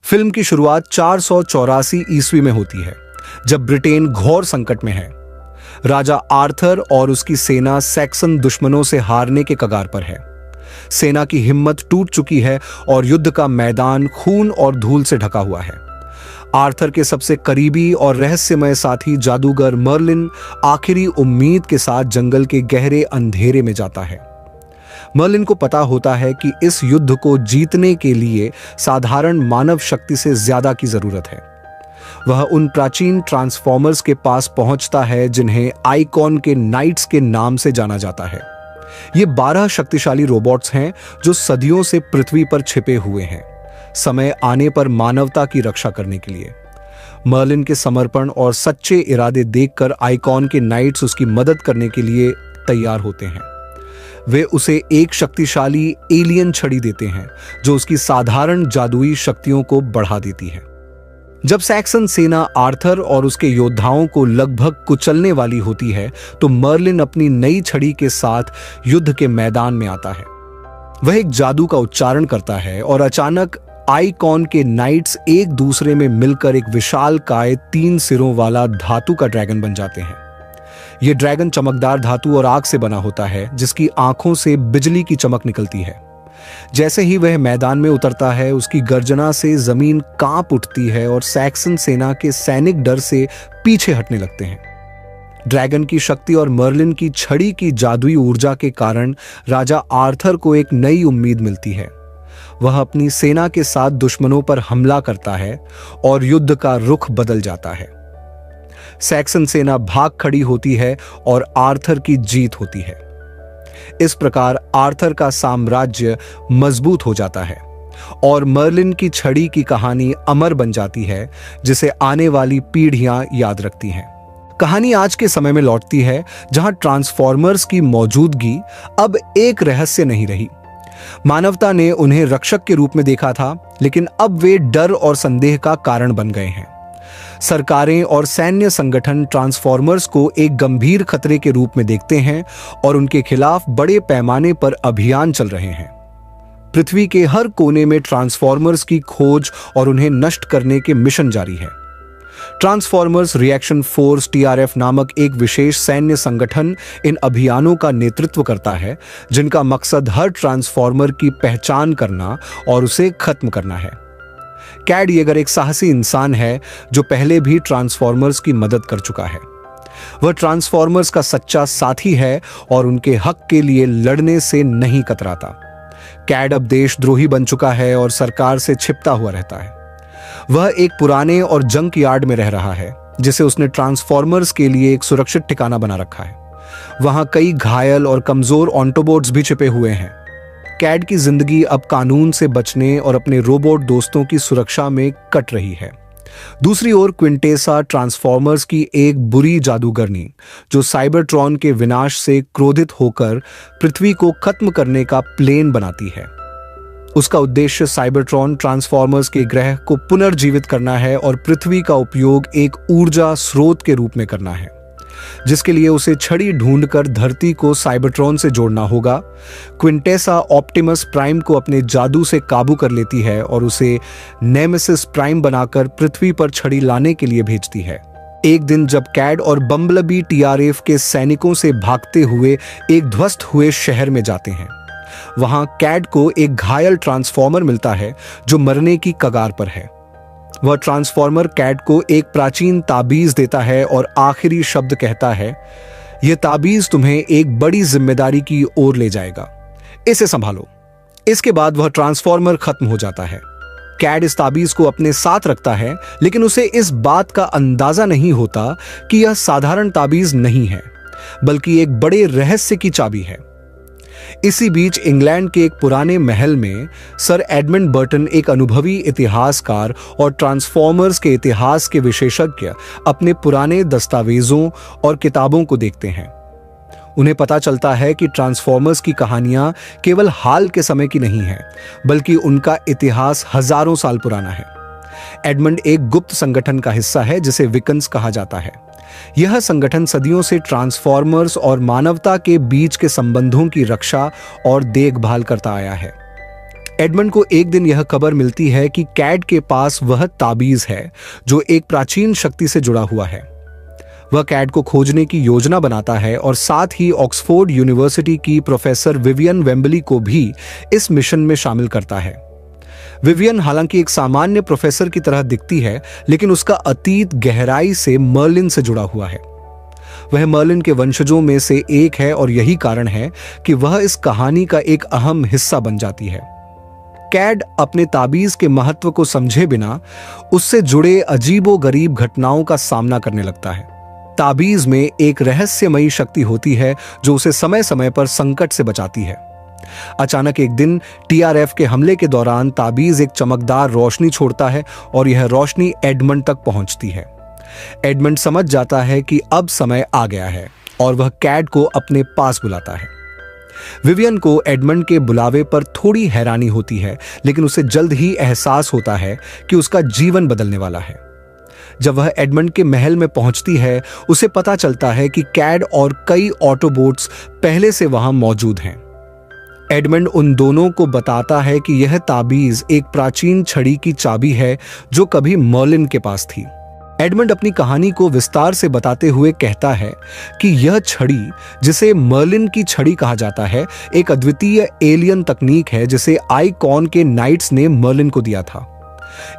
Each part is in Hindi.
फिल्म की शुरुआत 484 ईस्वी में होती है, जब ब्रिटेन घोर संकट में है। राजा आर्थर और उसकी सेना सैक्सन दुश्मनों से हारने के कगार पर है। सेना की हिम्मत टूट चुकी है और युद्ध का मैदान खून और धूल से ढका हुआ है। आर्थर के सबसे करीबी और रहस्यमय साथी जादूगर मर्लिन आखिरी उम्मीद के साथ जंगल के गहरे अंधेरे में जाता है। मर्लिन को पता होता है कि इस युद्ध को जीतने के लिए साधारण मानव शक्ति से ज्यादा की जरूरत है। वह उन प्राचीन ट्रांसफॉर्मर्स के पास पहुंचता है जिन्हें आइकॉन के नाइट्स के नाम से जाना जाता है। ये 12 शक्तिशाली रोबोट्स हैं जो सदियों से पृथ्वी पर छिपे हुए हैं, समय आने पर मानवता की रक्षा करने के लिए। मर्लिन के समर्पण और सच्चे इरादे देखकर आइकॉन के नाइट्स उसकी मदद करने के लिए तैयार होते हैं। वे उसे एक शक्तिशाली एलियन छड़ी देते हैं जो उसकी साधारण जादुई शक्तियों को बढ़ा देती है। जब सैक्सन सेना आर्थर और उसके योद्धाओं को लगभग कुचलने वाली होती है, तो मर्लिन अपनी नई छड़ी के साथ युद्ध के मैदान में आता है। वह एक जादू का उच्चारण करता है और अचानक आइकॉन के नाइट्स एक दूसरे में मिलकर एक विशालकाय 3 सिरों वाला धातु का ड्रैगन बन जाते हैं। यह ड्रैगन चमकदार धातु और आग से बना होता है, जिसकी आंखों से बिजली की चमक निकलती है। जैसे ही वह मैदान में उतरता है, उसकी गर्जना से जमीन कांप उठती है और सैक्सन सेना के सैनिक डर से पीछे हटने लगते हैं। ड्रैगन की शक्ति और मर्लिन की छड़ी की जादुई ऊर्जा के कारण राजा आर्थर को एक नई उम्मीद मिलती है। वह अपनी सेना के साथ दुश्मनों पर हमला करता है और युद्ध का रुख बदल जाता है। सैक्सन सेना भाग खड़ी होती है और आर्थर की जीत होती है। इस प्रकार आर्थर का साम्राज्य मजबूत हो जाता है और मर्लिन की छड़ी की कहानी अमर बन जाती है, जिसे आने वाली पीढ़ियां याद रखती हैं। कहानी आज के समय में लौटती है, जहां ट्रांसफॉर्मर्स की मौजूदगी अब एक रहस्य नहीं रही। मानवता ने उन्हें रक्षक के रूप में देखा था, लेकिन अब वे डर और संदेह का कारण बन गए हैं। सरकारें और सैन्य संगठन ट्रांसफॉर्मर्स को एक गंभीर खतरे के रूप में देखते हैं और उनके खिलाफ बड़े पैमाने पर अभियान चल रहे हैं। पृथ्वी के हर कोने में ट्रांसफॉर्मर्स की खोज और उन्हें नष्ट करने के मिशन जारी है। ट्रांसफॉर्मर्स रिएक्शन फोर्स TRF नामक एक विशेष सैन्य संगठन इन अभियानों का नेतृत्व करता है, जिनका मकसद हर ट्रांसफॉर्मर की पहचान करना और उसे खत्म करना है। कैड येगर एक साहसी इंसान है जो पहले भी ट्रांसफॉर्मर्स की मदद कर चुका है। वह ट्रांसफॉर्मर्स का सच्चा साथी है और उनके हक के लिए लड़ने से नहीं कतराता। कैड अब देशद्रोही बन चुका है और सरकार से छिपता हुआ रहता है। वह एक पुराने और जंक यार्ड में रह रहा है, जिसे उसने ट्रांसफॉर्मर्स के लिए एक सुरक्षित ठिकाना बना रखा है। वहां कई घायल और कमजोर ऑटोबोट्स भी छिपे हुए हैं। कैड की जिंदगी अब कानून से बचने और अपने रोबोट दोस्तों की सुरक्षा में कट रही है। दूसरी ओर क्विंटेसा ट्रांसफॉर्मर्स की एक बुरी जादूगरनी, जो साइबरट्रॉन के विनाश से क्रोधित होकर पृथ्वी को खत्म करने का प्लान बनाती है। उसका उद्देश्य साइबरट्रॉन ट्रांसफॉर्मर्स के ग्रह को पुनर्जीवित करना है और पृथ्वी का उपयोग एक ऊर्जा स्रोत के रूप में करना है, जिसके लिए उसे छड़ी ढूंढकर धरती को साइबरट्रॉन से जोड़ना होगा। क्विंटेसा ऑप्टिमस प्राइम को अपने जादू से काबू कर लेती है और उसे नेमेसिस प्राइम बनाकर पृथ्वी पर छड़ी लाने के लिए भेजती है। एक दिन जब कैड और बम्बलबी TRF के सैनिकों से भागते हुए एक ध्वस्त हुए शहर में जाते हैं, वहां कैड को एक घायल ट्रांसफॉर्मर मिलता है जो मरने की कगार पर है। वह ट्रांसफॉर्मर कैड को एक प्राचीन ताबीज देता है और आखिरी शब्द कहता है, यह ताबीज तुम्हें एक बड़ी जिम्मेदारी की ओर ले जाएगा, इसे संभालो। इसके बाद वह ट्रांसफॉर्मर खत्म हो जाता है। कैड इस ताबीज को अपने साथ रखता है, लेकिन उसे इस बात का अंदाजा नहीं होता कि यह साधारण ताबीज नहीं है, बल्कि एक बड़े रहस्य की चाबी है। इसी बीच इंग्लैंड के एक पुराने महल में सर एडमंड बर्टन, एक अनुभवी इतिहासकार और ट्रांसफॉर्मर्स के इतिहास के विशेषज्ञ, अपने पुराने दस्तावेजों और किताबों को देखते हैं। उन्हें पता चलता है कि ट्रांसफॉर्मर्स की कहानियां केवल हाल के समय की नहीं है, बल्कि उनका इतिहास हजारों साल पुराना है। एडमंड एक गुप्त संगठन का हिस्सा है जिसे विकन्स कहा जाता है। यह संगठन सदियों से ट्रांसफॉर्मर्स और मानवता के बीच के संबंधों की रक्षा और देखभाल करता आया है। एडमंड को एक दिन यह खबर मिलती है कि कैड के पास वह ताबीज है जो एक प्राचीन शक्ति से जुड़ा हुआ है। वह कैड को खोजने की योजना बनाता है और साथ ही ऑक्सफोर्ड यूनिवर्सिटी की प्रोफेसर विवियन वेम्बली को भी इस मिशन में शामिल करता है। विवियन हालांकि एक सामान्य प्रोफेसर की तरह दिखती है, लेकिन उसका अतीत गहराई से मर्लिन से जुड़ा हुआ है। वह मर्लिन के वंशजों में से एक है और यही कारण है कि वह इस कहानी का एक अहम हिस्सा बन जाती है। कैड अपने ताबीज के महत्व को समझे बिना उससे जुड़े अजीबोगरीब घटनाओं का सामना करने लगता है। ताबीज में एक रहस्यमयी शक्ति होती है जो उसे समय समय पर संकट से बचाती है। अचानक एक दिन टीआरएफ के हमले के दौरान ताबीज एक चमकदार रोशनी छोड़ता है और यह रोशनी एडमंड तक पहुंचती है। एडमंड समझ जाता है कि अब समय आ गया है और वह कैड को अपने पास बुलाता है। विवियन को एडमंड के बुलावे पर थोड़ी हैरानी होती है, लेकिन उसे जल्द ही एहसास होता है कि उसका जीवन बदलने वाला है। जब वह एडमंड के महल में पहुंचती है, उसे पता चलता है कि कैड और कई ऑटोबोट्स पहले से वहां मौजूद हैं। एडमंड उन दोनों को बताता है कि यह ताबीज एक प्राचीन छड़ी की चाबी है जो कभी मर्लिन के पास थी। एडमंड अपनी कहानी को विस्तार से बताते हुए कहता है कि यह छड़ी, जिसे मर्लिन की छड़ी कहा जाता है, एक अद्वितीय एलियन तकनीक है जिसे आइकॉन के नाइट्स ने मर्लिन को दिया था।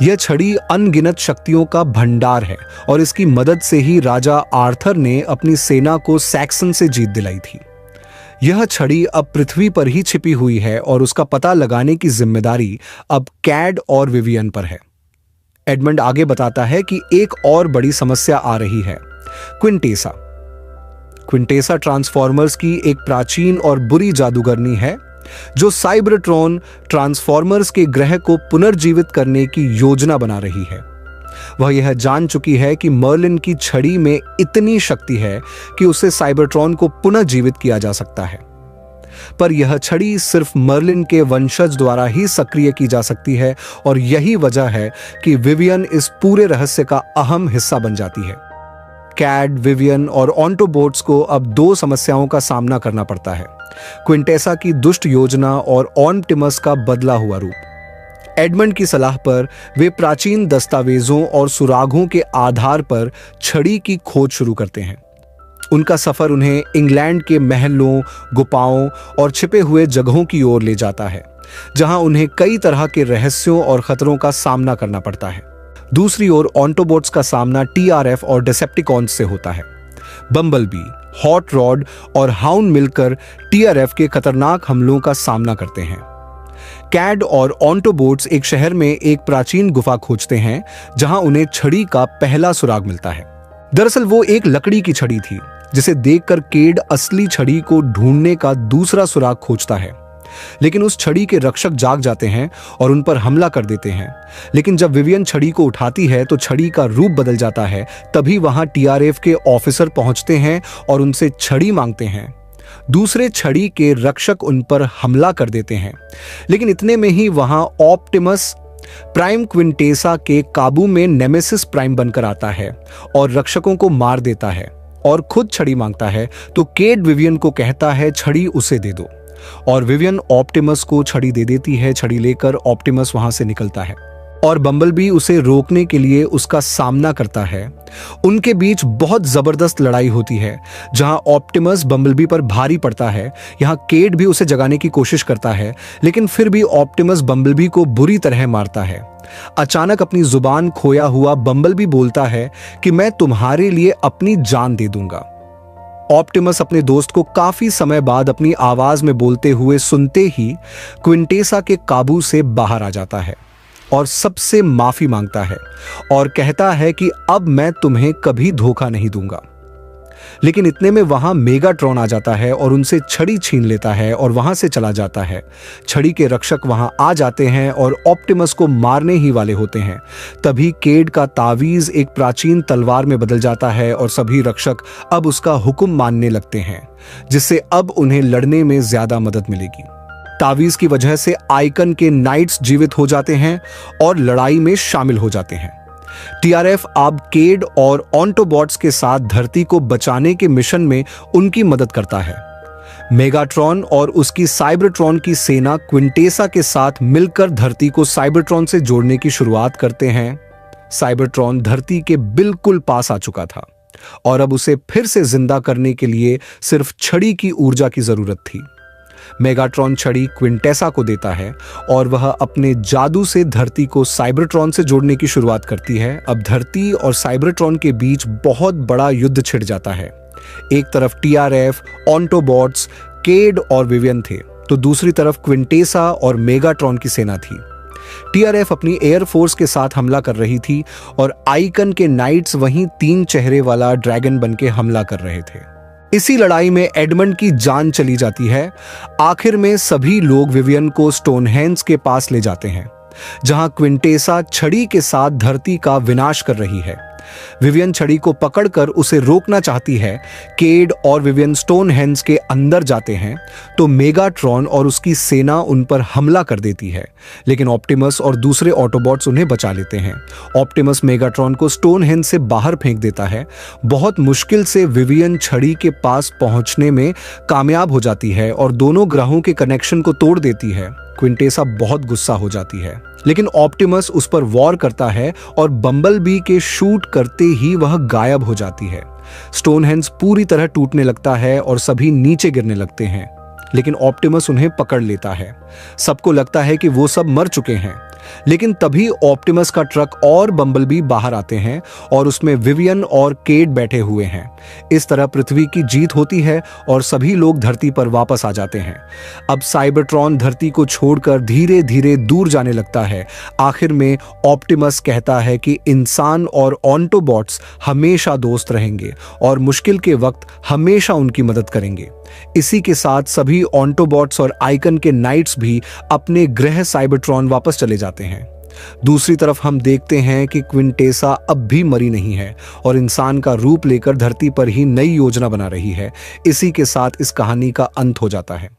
यह छड़ी अनगिनत शक्तियों का भंडार है और इसकी मदद से ही राजा आर्थर ने अपनी सेना को सैक्सन से जीत दिलाई थी। यह छड़ी अब पृथ्वी पर ही छिपी हुई है और उसका पता लगाने की जिम्मेदारी अब कैड और विवियन पर है। एडमंड आगे बताता है कि एक और बड़ी समस्या आ रही है, क्विंटेसा। क्विंटेसा ट्रांसफॉर्मर्स की एक प्राचीन और बुरी जादूगरनी है जो साइबरट्रॉन ट्रांसफॉर्मर्स के ग्रह को पुनर्जीवित करने की योजना बना रही है। वह यह जान चुकी है कि मर्लिन की छड़ी में इतनी शक्ति है कि उसे साइबरट्रॉन को पुनः जीवित किया जा सकता है, पर यह छड़ी सिर्फ मर्लिन के वंशज द्वारा ही सक्रिय की जा सकती है और यही वजह है कि विवियन इस पूरे रहस्य का अहम हिस्सा बन जाती है। कैड, विवियन और ऑटोबोट्स को अब दो समस्याओं का सामना करना पड़ता है, क्विंटेसा की दुष्ट योजना और ऑप्टिमस का बदला हुआ रूप। एडमंड की सलाह पर वे प्राचीन दस्तावेजों और सुरागों के आधार पर छड़ी की खोज शुरू करते हैं। उनका सफर उन्हें इंग्लैंड के महलों, गुफाओं और छिपे हुए जगहों की ओर ले जाता है, जहां उन्हें कई तरह के रहस्यों और खतरों का सामना करना पड़ता है। दूसरी ओर ऑटोबोट्स का सामना टीआरएफ और डेसेप्टिकॉन्स से होता है। बम्बलबी, हॉट रॉड और हाउंड मिलकर टीआरएफ के खतरनाक हमलों का सामना करते हैं। कैड और ऑटोबोट्स एक शहर में एक प्राचीन गुफा खोजते हैं जहां उन्हें छड़ी का पहला सुराग मिलता है। दरअसल वो एक लकड़ी की छड़ी थी जिसे देखकर कैड असली छड़ी को ढूंढने का दूसरा सुराग खोजता है, लेकिन उस छड़ी के रक्षक जाग जाते हैं और उन पर हमला कर देते हैं। लेकिन जब विवियन छड़ी को उठाती है तो छड़ी का रूप बदल जाता है। तभी वहां टीआरएफ के ऑफिसर पहुंचते हैं और उनसे छड़ी मांगते हैं। दूसरे छड़ी के रक्षक उन पर हमला कर देते हैं, लेकिन इतने में ही वहां ऑप्टिमस प्राइम क्विंटेसा के काबू में नेमेसिस प्राइम बनकर आता है और रक्षकों को मार देता है और खुद छड़ी मांगता है। तो कैड विवियन को कहता है छड़ी उसे दे दो और विवियन ऑप्टिमस को छड़ी दे देती है। छड़ी लेकर ऑप्टिमस वहां से निकलता है और बम्बलबी उसे रोकने के लिए उसका सामना करता है। उनके बीच बहुत जबरदस्त लड़ाई होती है जहां ऑप्टिमस बम्बलबी पर भारी पड़ता है। यहां कैड भी उसे जगाने की कोशिश करता है, लेकिन फिर भी ऑप्टिमस बम्बलबी को बुरी तरह मारता है। अचानक अपनी जुबान खोया हुआ बम्बलबी बोलता है कि मैं तुम्हारे लिए अपनी जान दे दूंगा। ऑप्टिमस अपने दोस्त को काफी समय बाद अपनी आवाज में बोलते हुए सुनते ही क्विंटेसा के काबू से बाहर आ जाता है और सबसे माफी मांगता है और कहता है कि अब मैं तुम्हें कभी धोखा नहीं दूंगा। लेकिन इतने में वहां मेगाट्रॉन आ जाता है और उनसे छड़ी छीन लेता है और वहां से चला जाता है। छड़ी के रक्षक वहां आ जाते हैं और ऑप्टिमस को मारने ही वाले होते हैं। तभी कैड का तावीज एक प्राचीन तलवार में बदल जाता है और सभी रक्षक अब उसका हुक्म मानने लगते हैं, जिससे अब उन्हें लड़ने में ज्यादा मदद मिलेगी। तावीज की वजह से आइकन के नाइट्स जीवित हो जाते हैं और लड़ाई में शामिल हो जाते हैं। टीआरएफ अब कैड और ऑटोबॉट्स के साथ धरती को बचाने के मिशन में उनकी मदद करता है। मेगाट्रॉन और उसकी साइबरट्रॉन की सेना क्विंटेसा के साथ मिलकर धरती को साइबरट्रॉन से जोड़ने की शुरुआत करते हैं। साइबरट्रॉन धरती के बिल्कुल पास आ चुका था और अब उसे फिर से जिंदा करने के लिए सिर्फ छड़ी की ऊर्जा की जरूरत थी। मेगाट्रॉन छड़ी क्विंटेसा को देता है और वह अपने जादू से धरती को साइबरट्रॉन से जोड़ने की शुरुआत करती है। अब धरती और साइबरट्रॉन के बीच बहुत बड़ा युद्ध छिड़ जाता है। एक तरफ टीआरएफ, ऑटोबॉट्स, केड और विवियन थे, तो दूसरी तरफ क्विंटेसा और मेगाट्रॉन की सेना थी। टीआरएफ अपनी एयरफोर्स के साथ हमला कर रही थी और आइकन के नाइट्स वहीं 3 चेहरे वाला ड्रैगन बनके हमला कर रहे थे। इसी लड़ाई में एडमंड की जान चली जाती है। आखिर में सभी लोग विवियन को स्टोनहेंज के पास ले जाते हैं, जहां क्विंटेसा छड़ी के साथ धरती का विनाश कर रही है। विवियन छड़ी को पकड़कर उसे रोकना चाहती है। केड और विवियन स्टोनहेंज के अंदर जाते हैं तो मेगाट्रॉन और उसकी सेना उन पर हमला कर देती है, लेकिन ऑप्टिमस और दूसरे ऑटोबॉट्स उन्हें बचा लेते हैं। ऑप्टिमस मेगाट्रॉन को स्टोनहेंज से बाहर फेंक देता है। बहुत मुश्किल से विवियन छड़ी के पास पहुंचने में कामयाब हो जाती है और दोनों ग्रहों के कनेक्शन को तोड़ देती है। क्विंटेसा बहुत गुस्सा हो जाती है, लेकिन ऑप्टिमस उस पर वॉर करता है और बम्बलबी के शूट करते ही वह गायब हो जाती है। स्टोनहेंज पूरी तरह टूटने लगता है और सभी नीचे गिरने लगते हैं, लेकिन ऑप्टिमस उन्हें पकड़ लेता है। सबको लगता है कि वो सब मर चुके हैं, लेकिन तभी ऑप्टिमस का ट्रक और बम्बलबी बाहर आते हैं और उसमें विवियन और केट बैठे हुए हैं। इस तरह पृथ्वी की जीत होती है और सभी लोग धरती पर वापस आ जाते हैं। अब साइबरट्रॉन धरती को छोड़कर धीरे धीरे दूर जाने लगता है। आखिर में ऑप्टिमस कहता है कि इंसान और ऑटोबॉट्स हमेशा दोस्त रहेंगे और मुश्किल के वक्त हमेशा उनकी मदद करेंगे। इसी के साथ सभी ऑटोबॉट्स और आइकन के नाइट्स भी अपने ग्रह साइबरट्रॉन वापस चले जाते हैं। दूसरी तरफ हम देखते हैं कि क्विंटेसा अब भी मरी नहीं है और इंसान का रूप लेकर धरती पर ही नई योजना बना रही है। इसी के साथ इस कहानी का अंत हो जाता है।